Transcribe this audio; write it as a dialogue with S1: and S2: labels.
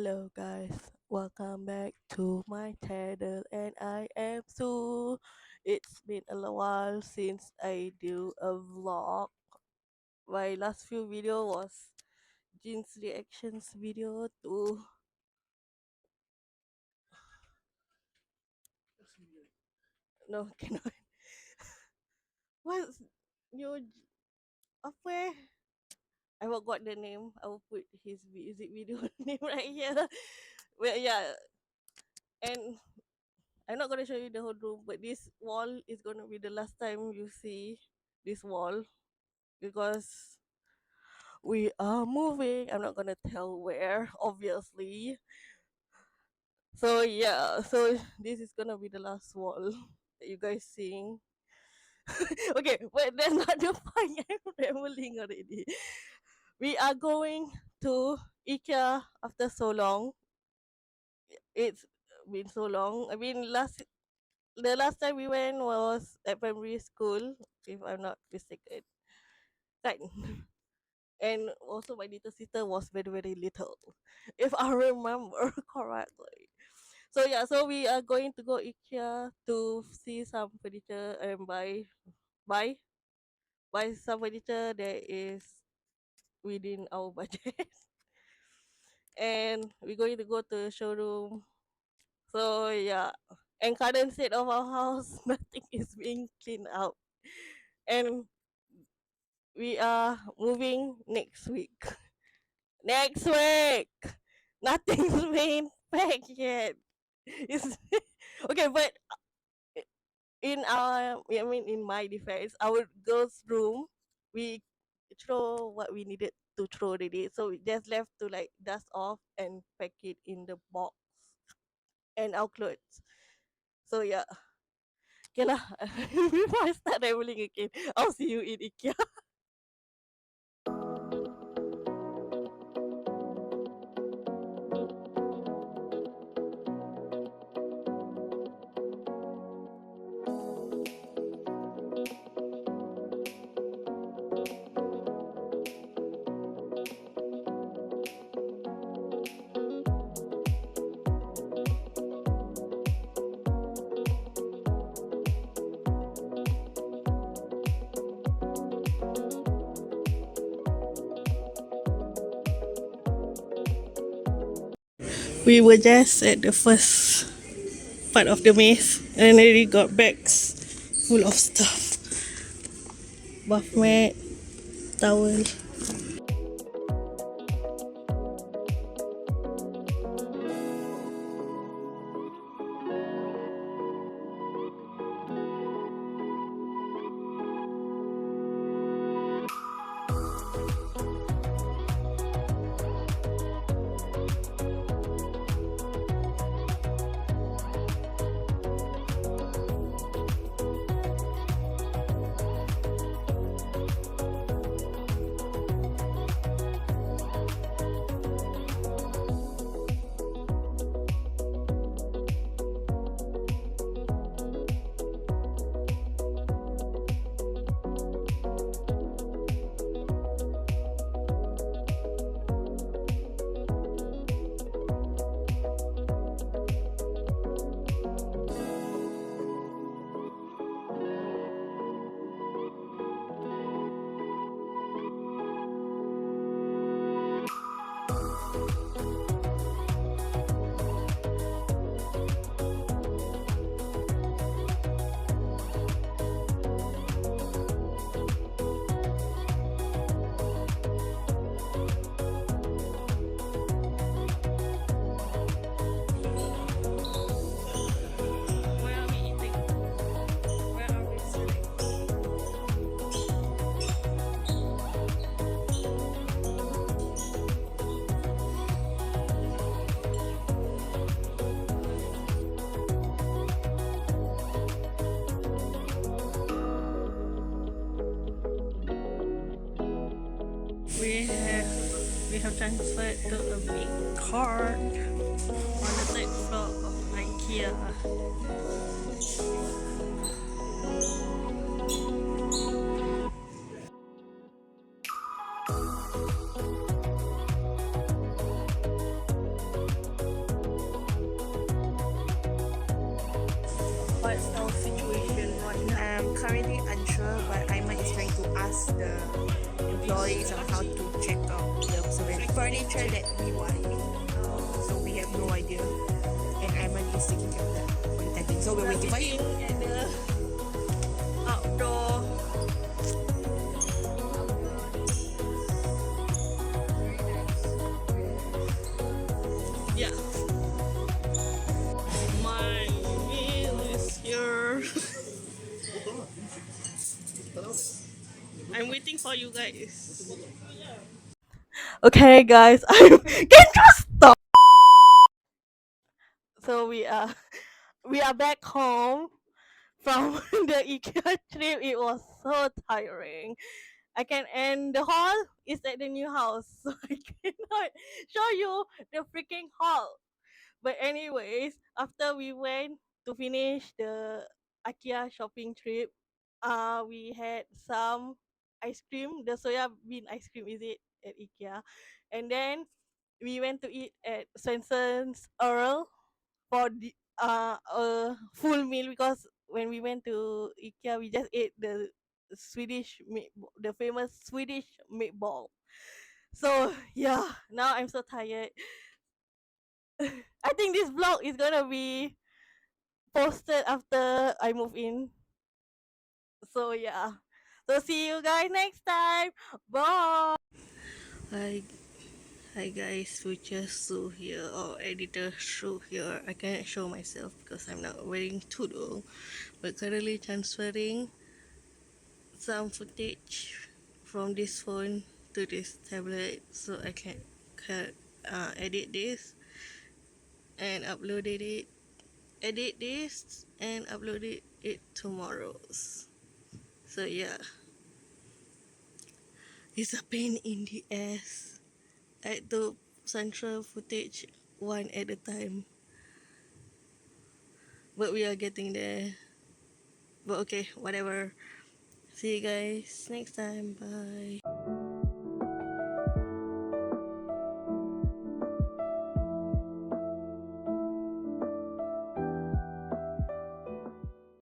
S1: Hello guys, welcome back to my channel and I am Sue. It's been a while since I do a vlog. My last few video was Jin's reactions video to no cannot what's new apa I forgot the name. I will put his music video name right here. Well yeah, and I'm not gonna show you the whole room, but this wall is gonna be the last time you see this wall because we are moving. I'm not gonna tell where, obviously. So yeah, so this is gonna be the last wall that you guys seeing. Okay, but that's not the point. I'm rambling already. We are going to IKEA after so long. It's been so long. I mean, the last time we went was at primary school, if I'm not mistaken. Right. And also my little sister was very very little, if I remember correctly. So yeah, so we are going to go IKEA to see some furniture and buy buy some furniture that is within our budget. And we're going to go to the showroom. So yeah, and current state of our house, nothing is being cleaned out, and we are moving next week. Next week, nothing's been packed yet. It's okay, but in our, I mean, in my defense, our girls' room, we throw what we needed to throw already, so we just left to like dust off and pack it in the box and our clothes. So yeah, okay lah. Before I start rambling again, I'll see you in IKEA. We were just at the first part of the maze and already got bags full of stuff. Bath mat, towel. Where are we eating? Where are we sitting? We have transferred to a big car on the third floor of IKEA. house situation right now?
S2: I'm currently unsure, but Aiman is trying to ask the employees on how to check out the furniture that we want. So we have no idea, and Aiman is taking care of that for the time being. So we're waiting for you.
S1: At the outdoor. Yeah. My meal is here. I'm waiting for you guys. Okay, guys, can you stop? So we are back home from the IKEA trip. It was so tiring. I can end the hall is at the new house, so I cannot show you the freaking hall. But anyways, after we went to finish the IKEA shopping trip, we had some ice cream, the soya bean ice cream is it at IKEA, and then we went to eat at Swenson's Earl for a full meal because when we went to IKEA, we just ate the the famous Swedish meatball. So yeah, now I'm so tired. I think this vlog is gonna be posted after I move in. So yeah. So see you guys next time. Bye. Hi, hi guys. Future Sue here or editor Sue here. I cannot show myself because I'm not wearing tudung, but currently transferring some footage from this phone to this tablet so I can edit this and edit this and upload it tomorrow. So yeah, it's a pain in the ass. I had to central footage one at a time, but we are getting there. But okay, whatever. See you guys next time. Bye.